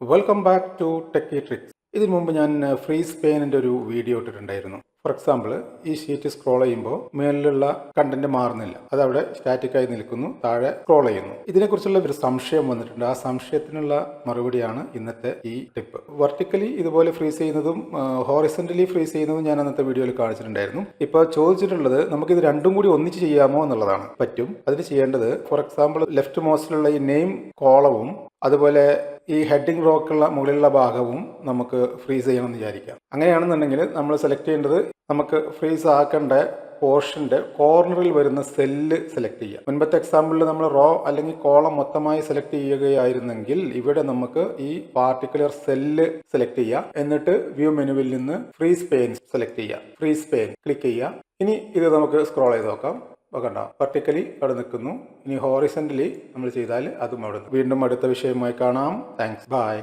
Welcome back to ടെക്കിട്രിക്സ്. ഇതിനു മുമ്പ് ഞാൻ ഫ്രീസ് പെയിനിൻ്റെ ഒരു വീഡിയോ ഇട്ടിട്ടുണ്ടായിരുന്നു. ഫോർ എക്സാമ്പിൾ, ഈ ഷീറ്റ് സ്ക്രോൾ ചെയ്യുമ്പോൾ മേളിലുള്ള കണ്ടന്റ് മാറുന്നില്ല, അതവിടെ സ്റ്റാറ്റിക്കായി നിൽക്കുന്നു, താഴെ സ്ക്രോൾ ചെയ്യുന്നു. ഇതിനെക്കുറിച്ചുള്ള ഒരു സംശയം വന്നിട്ടുണ്ട്. ആ സംശയത്തിനുള്ള മറുപടിയാണ് ഇന്നത്തെ ഈ ടിപ്പ്. വെർട്ടിക്കലി ഇതുപോലെ ഫ്രീസ് ചെയ്യുന്നതും ഹോറിസന്റലി ഫ്രീസ് ചെയ്യുന്നതും ഞാൻ അന്നത്തെ വീഡിയോയിൽ കാണിച്ചിട്ടുണ്ടായിരുന്നു. ഇപ്പോൾ ചോദിച്ചിട്ടുള്ളത് നമുക്കിത് രണ്ടും കൂടി ഒന്നിച്ച് ചെയ്യാമോ എന്നുള്ളതാണ്. പറ്റും. അതിന് ചെയ്യേണ്ടത്, ഫോർ എക്സാമ്പിൾ, ലെഫ്റ്റ് മോസ്റ്റിലുള്ള ഈ നെയിം കോളവും അതുപോലെ ഈ ഹെഡിങ് റോക്കുള്ള മുകളിലുള്ള ഭാഗവും നമുക്ക് ഫ്രീസ് ചെയ്യണമെന്ന് വിചാരിക്കാം. അങ്ങനെയാണെന്നുണ്ടെങ്കിൽ നമ്മൾ സെലക്ട് ചെയ്യേണ്ടത്, നമുക്ക് ഫ്രീസ് ആക്കേണ്ട പോർഷന്റെ കോർണറിൽ വരുന്ന സെല്ല് സെലക്ട് ചെയ്യാം. മുൻപത്തെ എക്സാമ്പിളിൽ നമ്മൾ റോ അല്ലെങ്കിൽ കോളം മൊത്തമായി സെലക്ട് ചെയ്യുകയായിരുന്നെങ്കിൽ ഇവിടെ നമുക്ക് ഈ പാർട്ടിക്കുലർ സെല്ല് സെലക്ട് ചെയ്യാം. എന്നിട്ട് വ്യൂ മെനുവിൽ നിന്ന് ഫ്രീസ് പെയിൻ സെലക്ട് ചെയ്യാം. ഫ്രീസ് പെയിൻ ക്ലിക്ക് ചെയ്യാം. ഇനി ഇത് നമുക്ക് സ്ക്രോൾ ചെയ്ത് നോക്കാം. കണ്ടോ, വെർട്ടിക്കലി അവിടെ നിൽക്കുന്നു. ഇനി ഹോറിസന്റലി നമ്മൾ ചെയ്താൽ അതും അവിടെ. വീണ്ടും അടുത്ത വിഷയമായി കാണാം. Thanks, by.